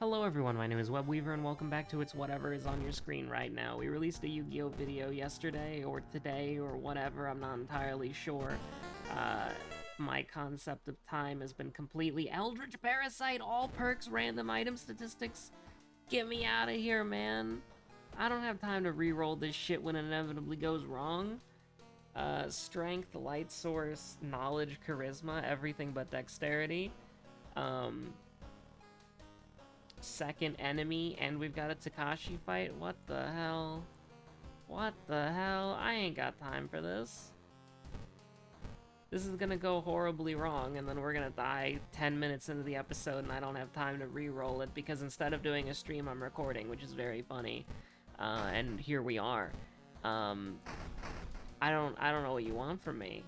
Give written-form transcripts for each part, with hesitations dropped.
Hello everyone, my name is Webweaver and welcome back to It's Whatever is on your screen right now. We released a Yu-Gi-Oh video yesterday or today or whatever, I'm not entirely sure. My concept of time has been completely eldritch, parasite, all perks, random item statistics. Get me out of here, man. I don't have time to re-roll this shit when it inevitably goes wrong. Strength, light source, knowledge, charisma, everything but dexterity. Second enemy, and we've got a Takashi fight? What the hell? What the hell? I ain't got time for this. This is gonna go horribly wrong, and then we're gonna die 10 minutes into the episode, and I don't have time to re-roll it, because instead of doing a stream, I'm recording, which is very funny. And here we are. I don't know what you want from me.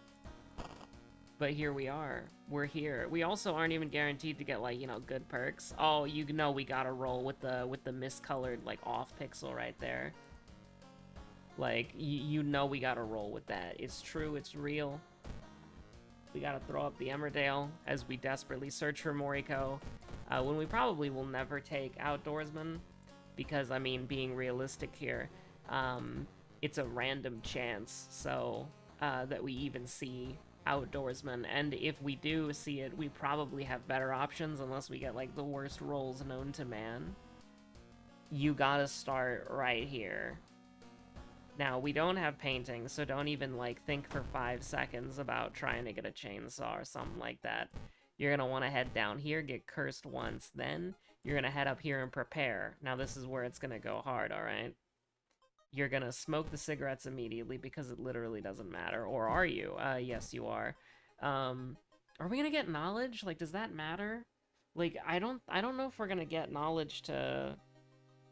But here we are. We're here. We also aren't even guaranteed to get, like, you know, good perks. Oh, you know we gotta roll with the miscolored, like, off pixel right there. Like, you know we gotta roll with that. It's true, it's real. We gotta throw up the Emmerdale as we desperately search for Moriko. When we probably will never take Outdoorsman. Because, I mean, being realistic here, it's a random chance, so, that we even see Outdoorsman, and if we do see it, we probably have better options unless we get, like, the worst rolls known to man. You gotta start right here. Now, we don't have painting, so don't even, like, think for 5 seconds about trying to get a chainsaw or something like that. You're gonna want to head down here, get cursed once, then you're gonna head up here and prepare. Now, this is where it's gonna go hard, alright? You're gonna smoke the cigarettes immediately because it literally doesn't matter. Or are you? Yes, you are. Are we gonna get knowledge? Like, does that matter? Like, I don't know if we're gonna get knowledge to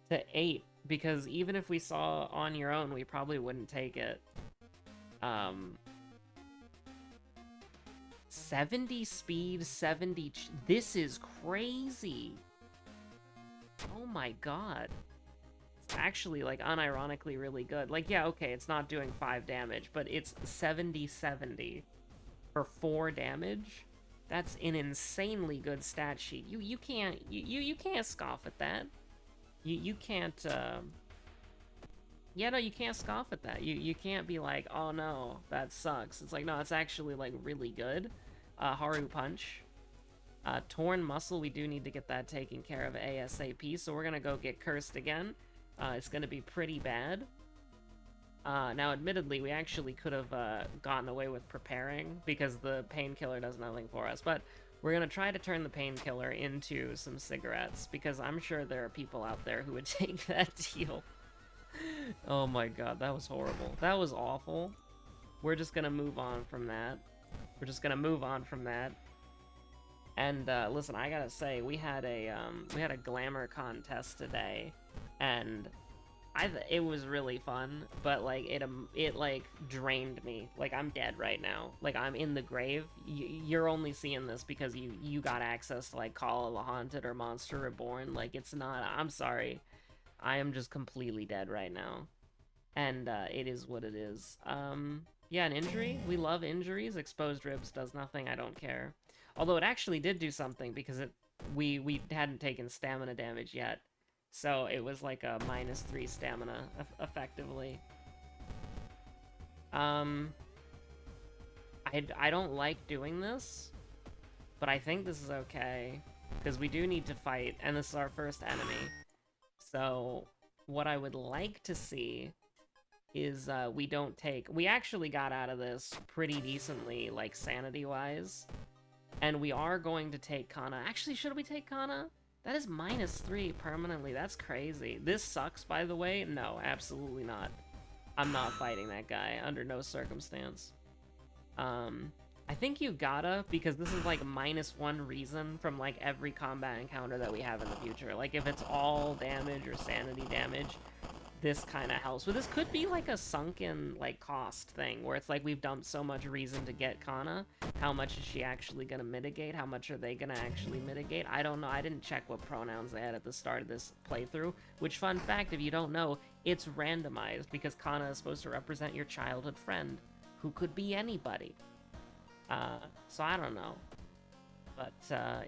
8, because even if we saw on your own, we probably wouldn't take it. 70 speed, 70... This is crazy! Oh my god. Actually, like, unironically really good. Like, yeah, okay, it's not doing 5 damage, but it's 70-70 for 4 damage. That's an insanely good stat sheet. You can't scoff at that. You can't yeah, no, you can't scoff at that. You can't be like, oh no, that sucks. It's like, no, it's actually, like, really good. Haru Punch. Torn Muscle, we do need to get that taken care of ASAP, so we're gonna go get Cursed again. It's going to be pretty bad. Now, admittedly, we actually could have gotten away with preparing because the painkiller does nothing for us. But we're going to try to turn the painkiller into some cigarettes because I'm sure there are people out there who would take that deal. Oh my god, that was horrible. That was awful. We're just going to move on from that. We're just going to move on from that. And listen, I gotta say, we had a glamour contest today, and it was really fun, but like it like drained me. Like, I'm dead right now. Like, I'm in the grave. You're only seeing this because you got access to, like, Call of the Haunted or Monster Reborn. Like, it's not. I'm sorry. I am just completely dead right now, and it is what it is. Yeah, an injury. We love injuries. Exposed ribs does nothing. I don't care. Although it actually did do something because we hadn't taken stamina damage yet. So it was like a -3 stamina, effectively. I don't like doing this, but I think this is okay. Because we do need to fight, and this is our first enemy. So what I would like to see is we don't take... We actually got out of this pretty decently, like, sanity-wise. And we are going to take Kana. Actually, should we take Kana? That is -3 permanently. That's crazy. This sucks, by the way. No, absolutely not. I'm not fighting that guy under no circumstance. I think you gotta, because this is like -1 reason from like every combat encounter that we have in the future. Like, if it's all damage or sanity damage, this kind of helps. But this could be like a sunken, like, cost thing, where it's like we've dumped so much reason to get Kana. How much is she actually gonna mitigate? How much are they gonna actually mitigate? I don't know. I didn't check what pronouns they had at the start of this playthrough. Which, fun fact, if you don't know, it's randomized because Kana is supposed to represent your childhood friend, who could be anybody. So I don't know. But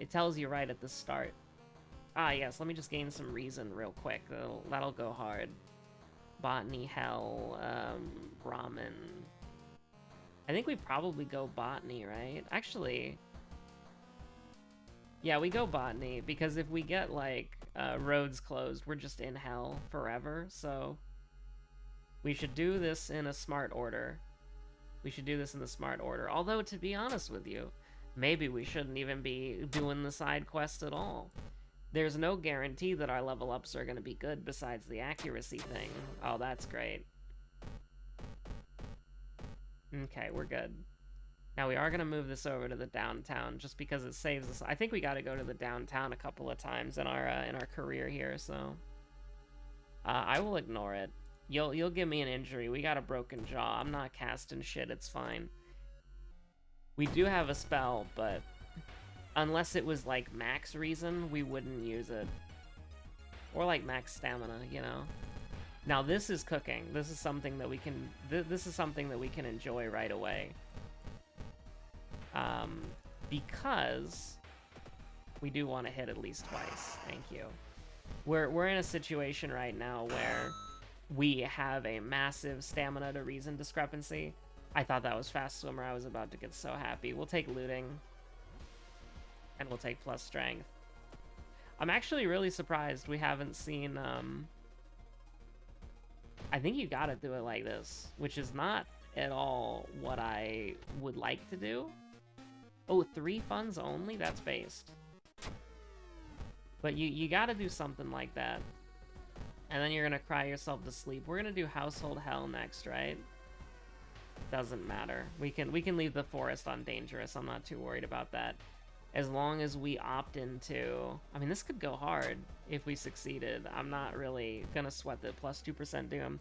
it tells you right at the start. Ah, yes, let me just gain some reason real quick. That'll go hard. Botany, hell, ramen. I think we probably go botany, right? Actually, yeah, we go botany, because if we get, like, roads closed, we're just in hell forever, so we should do this in a smart order. We should do this in the smart order. Although, to be honest with you, maybe we shouldn't even be doing the side quest at all. There's no guarantee that our level ups are going to be good besides the accuracy thing. Oh, that's great. Okay, we're good. Now we are going to move this over to the downtown just because it saves us. I think we got to go to the downtown a couple of times in our career here, so I will ignore it. You'll give me an injury. We got a broken jaw. I'm not casting shit. It's fine. We do have a spell, but unless it was like max reason, we wouldn't use it. Or like max stamina, you know. Now this is cooking. This is something that we can. This is something that we can enjoy right away. Because we do want to hit at least twice. Thank you. We're in a situation right now where we have a massive stamina to reason discrepancy. I thought that was fast swimmer. I was about to get so happy. We'll take looting. And we'll take plus strength. I'm actually really surprised we haven't seen, I think you gotta do it like this, which is not at all what I would like to do. Oh, 3 funds only? That's based. But you gotta do something like that. And then you're gonna cry yourself to sleep. We're gonna do household hell next, right? Doesn't matter. We can leave the forest on dangerous. I'm not too worried about that. As long as we opt into... I mean, this could go hard if we succeeded. I'm not really gonna sweat the plus 2% doom.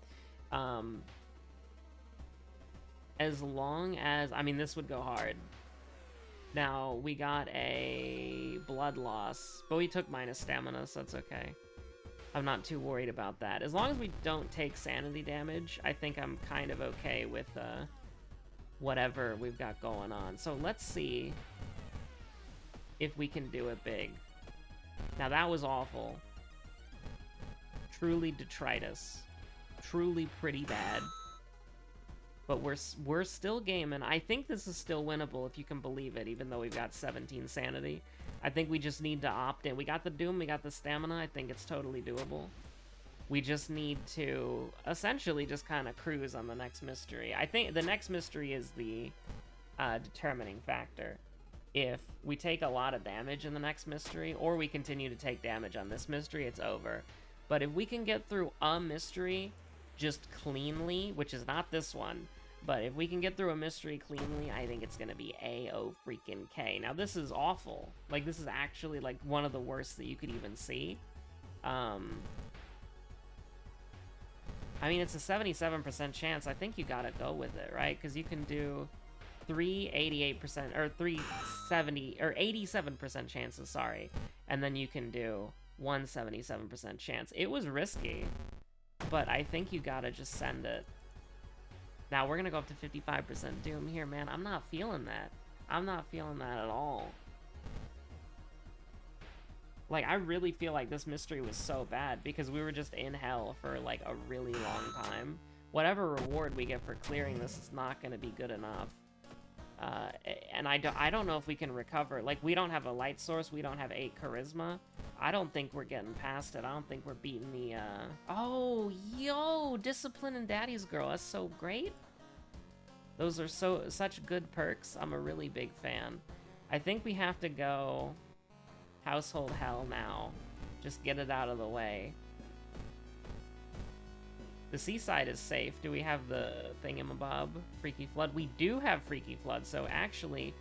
As long as... I mean, this would go hard. Now, we got a blood loss, but we took minus stamina, so that's okay. I'm not too worried about that. As long as we don't take sanity damage, I think I'm kind of okay with whatever we've got going on. So let's see if we can do it big. Now that was awful. Truly detritus. Truly pretty bad. But we're still gaming. I think this is still winnable if you can believe it, even though we've got 17 sanity. I think we just need to opt in. We got the doom, we got the stamina. I think it's totally doable. We just need to essentially just kind of cruise on the next mystery. I think the next mystery is the determining factor. If we take a lot of damage in the next mystery, or we continue to take damage on this mystery, it's over. But if we can get through a mystery just cleanly, which is not this one, but if we can get through a mystery cleanly, I think it's gonna be A-O-freaking-K. Now this is awful. Like, this is actually like one of the worst that you could even see. I mean, it's a 77% chance. I think you gotta go with it, right? Because you can do 388% or 370 or 87% chances, sorry, and then you can do 177% chance. It was risky, but I think you gotta just send it. Now we're gonna go up to 55% doom here, man. I'm not feeling that. I'm not feeling that at all. Like, I really feel like this mystery was so bad because we were just in hell for like a really long time. Whatever reward we get for clearing this is not gonna be good enough. And I don't know if we can recover. Like, we don't have a light source. We don't have 8 charisma. I don't think we're getting past it. I don't think we're beating the, Oh, yo! Discipline and Daddy's Girl. That's so great. Those are such good perks. I'm a really big fan. I think we have to go Household Hell now. Just get it out of the way. The seaside is safe. Do we have the thingamabob? Freaky Flood? We do have Freaky Flood, so actually,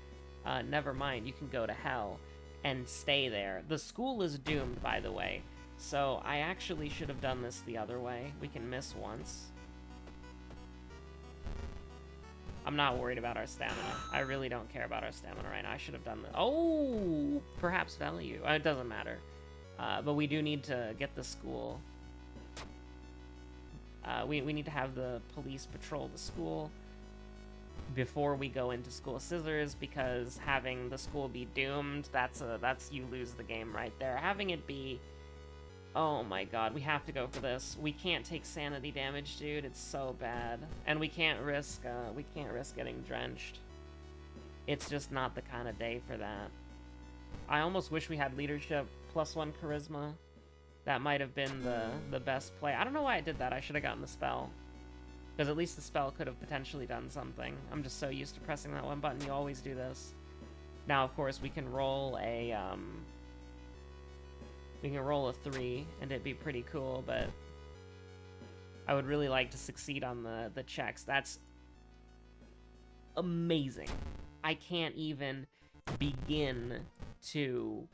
never mind. You can go to hell and stay there. The school is doomed, by the way, so I actually should have done this the other way. We can miss once. I'm not worried about our stamina. I really don't care about our stamina right now. I should have done this. Oh, perhaps value. It doesn't matter. But we do need to get the school. We need to have the police patrol the school. before we go into School Scissors, because having the school be doomed, that's you lose the game right there. Having it be, oh my god, we have to go for this. We can't take sanity damage, dude. It's so bad, and we can't risk getting drenched. It's just not the kind of day for that. I almost wish we had leadership +1 charisma. That might have been the best play. I don't know why I did that. I should have gotten the spell. Because at least the spell could have potentially done something. I'm just so used to pressing that one button. You always do this. Now, of course, we can roll a 3, and it'd be pretty cool, but I would really like to succeed on the checks. That's amazing. I can't even begin to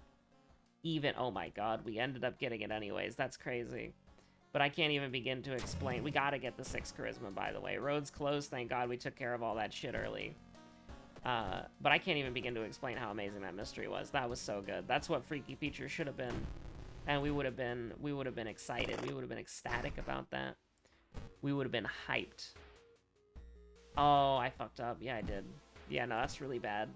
oh my god, we ended up getting it anyways. That's crazy. But I can't even begin to explain. We gotta get the 6 charisma, by the way. Roads closed, thank god we took care of all that shit early. But I can't even begin to explain how amazing that mystery was. That was so good. That's what Freaky Feature should have been. And we would have been excited. We would have been ecstatic about that. We would have been hyped. Oh, I fucked up. Yeah, I did. Yeah, no, that's really bad.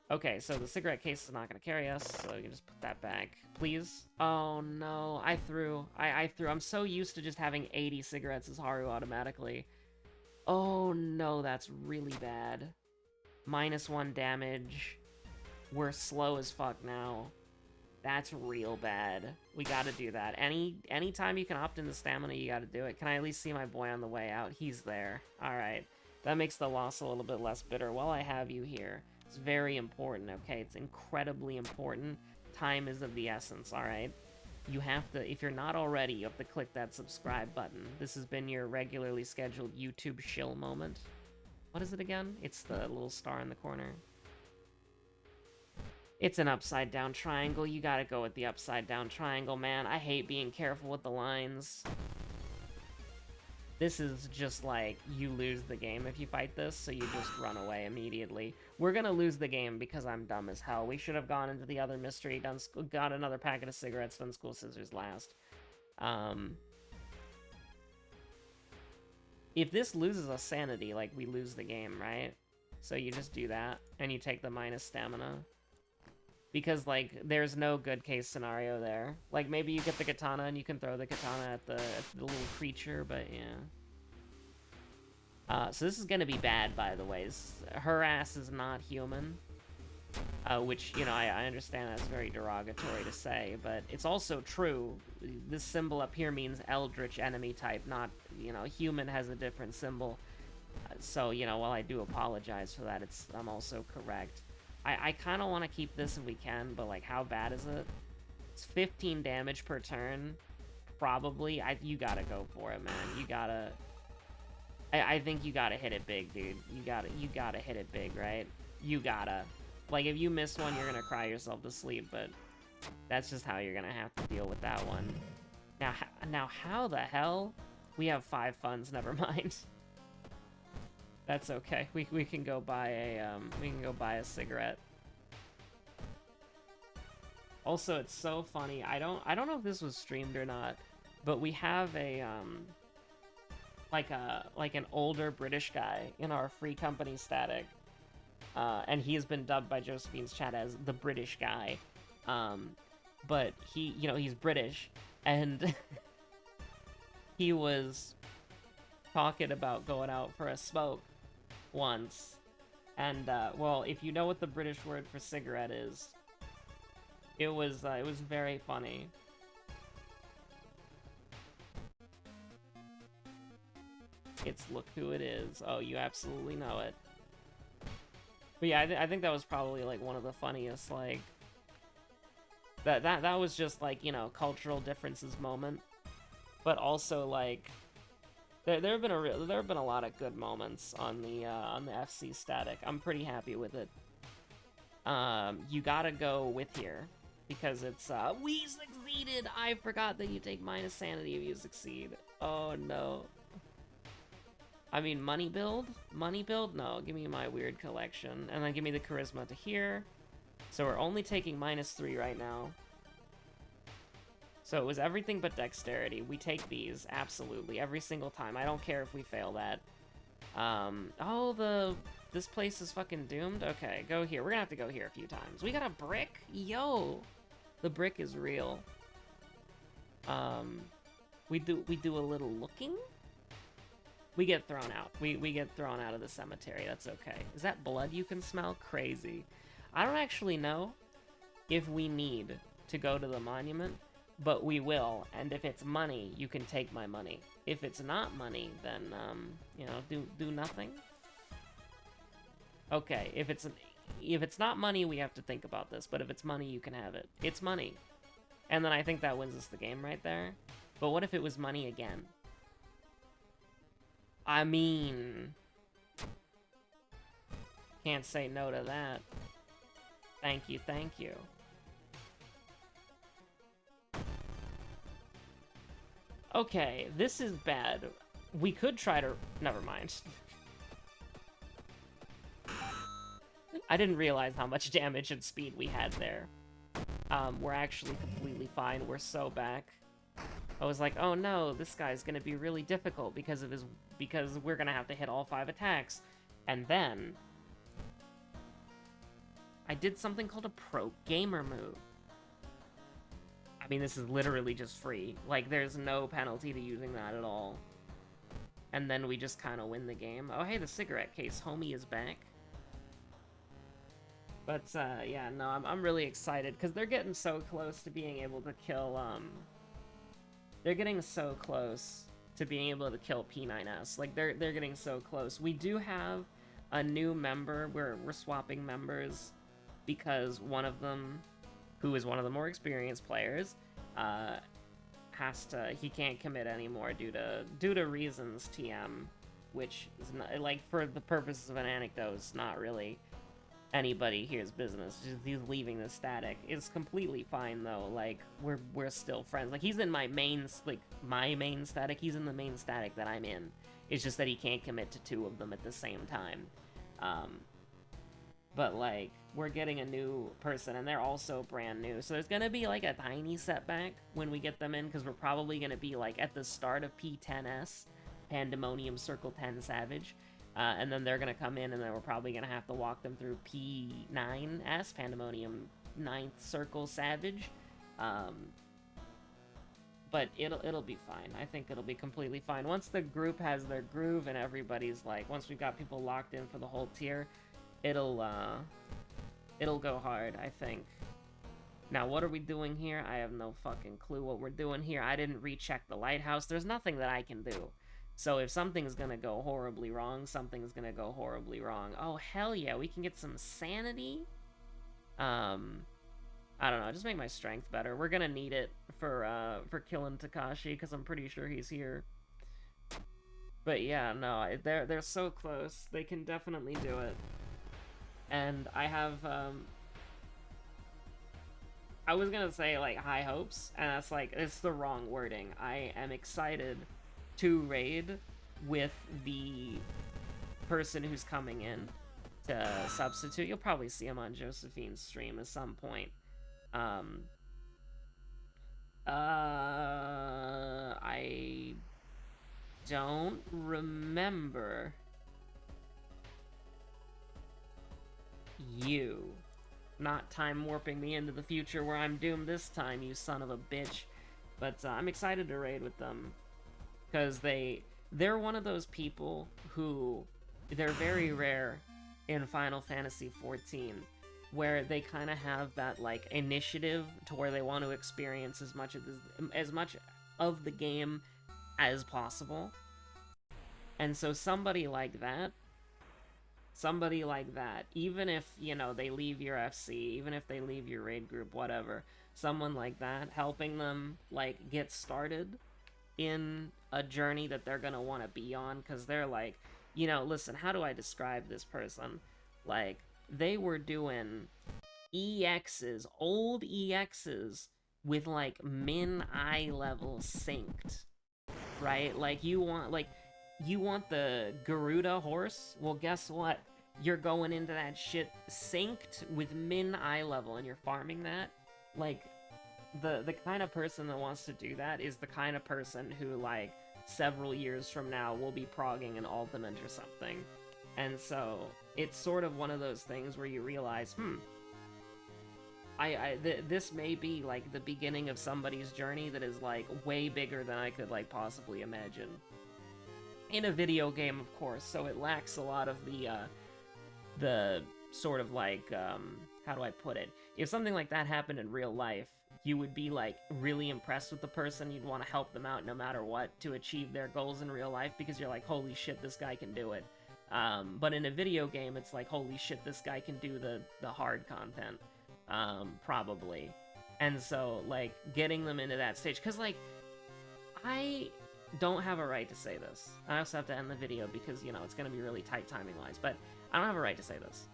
Okay, so the cigarette case is not going to carry us, so we can just put that back. Please? Oh, no. I threw. I'm so used to just having 80 cigarettes as Haru automatically. Oh, no, that's really bad. -1 damage. We're slow as fuck now. That's real bad. We gotta do that. Anytime you can opt into stamina, you gotta do it. Can I at least see my boy on the way out? He's there. Alright. That makes the loss a little bit less bitter. While I have you here, it's very important, okay? It's incredibly important. Time is of the essence, alright? You have to, if you're not already, you have to click that subscribe button. This has been your regularly scheduled YouTube shill moment. What is it again? It's the little star in the corner. It's an upside down triangle. You gotta go with the upside down triangle, man. I hate being careful with the lines. This is just like, you lose the game if you fight this, so you just run away immediately. We're gonna lose the game because I'm dumb as hell. We should have gone into the other mystery, got another packet of cigarettes, done School Scissors last. If this loses us sanity, like, we lose the game, right? So you just do that, and you take the minus stamina. Because, like, there's no good case scenario there. Like, maybe you get the katana and you can throw the katana at the little creature, but yeah. So this is gonna be bad, by the way. Her ass is not human. Which, you know, I understand that's very derogatory to say, but it's also true. This symbol up here means eldritch enemy type, not, you know, human has a different symbol. So, you know, while I do apologize for that, I'm also correct. I kind of want to keep this if we can, but, like, how bad is it? It's 15 damage per turn, probably. You gotta go for it, man. You gotta... I think you gotta hit it big, dude. You gotta hit it big, right? You gotta. Like, if you miss one, you're gonna cry yourself to sleep, but that's just how you're gonna have to deal with that one. Now, how the hell? We have 5 funds, never mind. That's okay. We can go buy a cigarette. Also, it's so funny. I don't know if this was streamed or not, but we have a like an older British guy in our free company static. And he has been dubbed by Josephine's chat as the British guy. But he, you know, he's British, and he was talking about going out for a smoke once. And, well, if you know what the British word for cigarette is, it was very funny. It's look who it is. Oh, you absolutely know it. But yeah, I think that was probably, like, one of the funniest, like... That was just, like, you know, cultural differences moment. But also, like... There have been a lot of good moments on the FC static. I'm pretty happy with it. You gotta go with here. Because it's, we succeeded! I forgot that you take minus sanity if you succeed. Oh, no. I mean, money build? Money build? No, give me my weird collection. And then give me the charisma to here. So we're only taking -3 right now. So it was everything but dexterity. We take these, absolutely, every single time. I don't care if we fail that. Oh, this place is fucking doomed? Okay, go here. We're gonna have to go here a few times. We got a brick? Yo! The brick is real. We do a little looking? We get thrown out. We get thrown out of the cemetery. That's okay. Is that blood you can smell? Crazy. I don't actually know if we need to go to the monument, but we will. And if it's money, you can take my money. If it's not money, then, you know, do nothing. Okay, if it's not money, we have to think about this. But if it's money, you can have it. It's money. And then I think that wins us the game right there. But what if it was money again? I mean... Can't say no to that. Thank you, thank you. Okay, this is bad. We could try to... Never mind. I didn't realize how much damage and speed we had there. We're actually completely fine. We're so back. I was like, oh no, this guy's gonna be really difficult because we're gonna have to hit all 5 attacks. And then... I did something called a pro gamer move. I mean, this is literally just free. Like, there's no penalty to using that at all. And then we just kind of win the game. Oh, hey, the cigarette case. Homie is back. But, yeah, no, I'm really excited, because they're getting so close to being able to kill, They're getting so close to being able to kill P9S. Like, they're getting so close. We do have a new member. We're swapping members, because one of them, who is one of the more experienced players, he can't commit anymore due to reasons, TM, which is not, like, for the purposes of an anecdote, it's not really anybody here's business. Just he's leaving the static. It's completely fine though. Like, we're still friends. Like, he's in my main static. He's in the main static that I'm in. It's just that he can't commit to 2 of them at the same time. But like, we're getting a new person, and they're also brand new. So there's gonna be like a tiny setback when we get them in, because we're probably gonna be like at the start of P10S, Pandemonium Circle 10 Savage. And then they're gonna come in, and then we're probably gonna have to walk them through P9S, Pandemonium 9th Circle Savage. But it'll be fine. I think it'll be completely fine. Once the group has their groove and everybody's like, once we've got people locked in for the whole tier, it'll go hard, I think. Now, what are we doing here? I have no fucking clue what we're doing here. I didn't recheck the lighthouse. There's nothing that I can do. So if something's gonna go horribly wrong, something's gonna go horribly wrong. Oh, hell yeah, we can get some sanity? I don't know, just make my strength better. We're gonna need it for killing Takashi, because I'm pretty sure he's here. But yeah, no, they're so close. They can definitely do it. And I have, I was gonna say, like, high hopes, and that's, like, it's the wrong wording. I am excited to raid with the person who's coming in to substitute. You'll probably see him on Josephine's stream at some point. I don't remember you. Not time warping me into the future where I'm doomed this time, you son of a bitch. But I'm excited to raid with them. Because they're one of those people who, they're very rare in Final Fantasy XIV, where they kind of have that, like, initiative to where they want to experience as much of the game as possible. And so somebody like that, even if, you know, they leave your FC, even if they leave your raid group, whatever, someone like that, helping them, like, get started in a journey that they're gonna want to be on, because they're like, you know, listen, how do I describe this person? Like, they were doing EXs, old EXs, with, like, min eye level synced, right? Like, you want the Garuda horse? Well, guess what? You're going into that shit synced with min eye level, and you're farming that. Like, the kind of person that wants to do that is the kind of person who, like, several years from now will be progging an ultimate or something. And so it's sort of one of those things where you realize, this may be like the beginning of somebody's journey that is like way bigger than I could like possibly imagine. In a video game, of course, so it lacks a lot of the sort of like, how do I put it? If something like that happened in real life, you would be like really impressed with the person. You'd want to help them out no matter what to achieve their goals in real life, because you're like, holy shit, this guy can do it. But in a video game, it's like, holy shit, this guy can do the hard content, probably. And so, like, getting them into that stage, because, like, I don't have a right to say this. I also have to end the video because, you know, it's going to be really tight timing-wise, but I don't have a right to say this.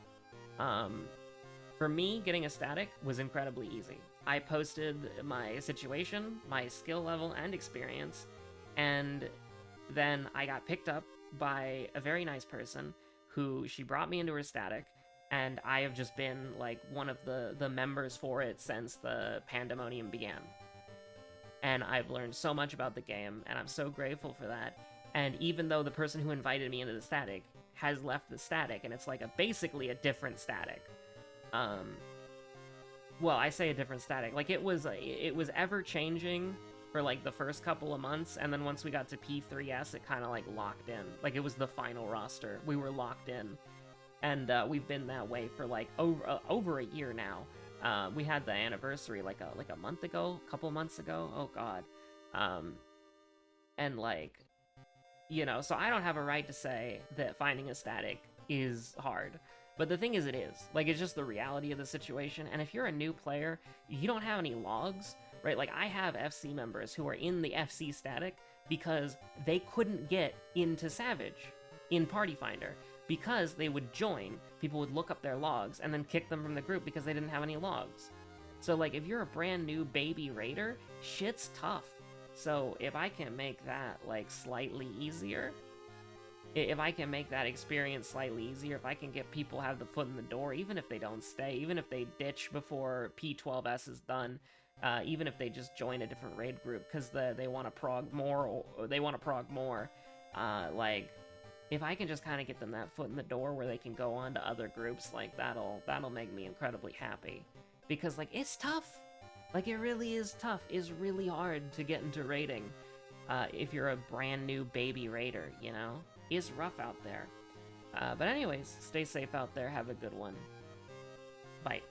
For me, getting a static was incredibly easy. I posted my situation, my skill level, and experience, and then I got picked up by a very nice person who she brought me into her static, and I have just been like one of the members for it since the pandemonium began. And I've learned so much about the game, and I'm so grateful for that. And even though the person who invited me into the static has left the static, and it's like basically a different static. Well, I say a different static. Like, it was ever changing for like the first couple of months, and then once we got to P3S, it kind of like locked in. Like, it was the final roster. We were locked in, and we've been that way for like over a year now. We had the anniversary like a month ago, a couple months ago. Oh god. And like, you know, so I don't have a right to say that finding a static is hard. But the thing is, it is. Like, it's just the reality of the situation. And if you're a new player, you don't have any logs, right? Like, I have FC members who are in the FC static because they couldn't get into Savage in Party Finder. Because they would join, people would look up their logs and then kick them from the group because they didn't have any logs. So, like, if you're a brand new baby raider, shit's tough. So, if I can make that, like, slightly easier, if I can make that experience slightly easier, if I can get people have the foot in the door, even if they don't stay, even if they ditch before P12S is done, even if they just join a different raid group because they want to prog more, like, if I can just kind of get them that foot in the door where they can go on to other groups, like, that'll make me incredibly happy. Because, like, it's tough. Like, it really is tough. It's really hard to get into raiding if you're a brand new baby raider, you know? It's rough out there. But anyways, stay safe out there. Have a good one. Bye.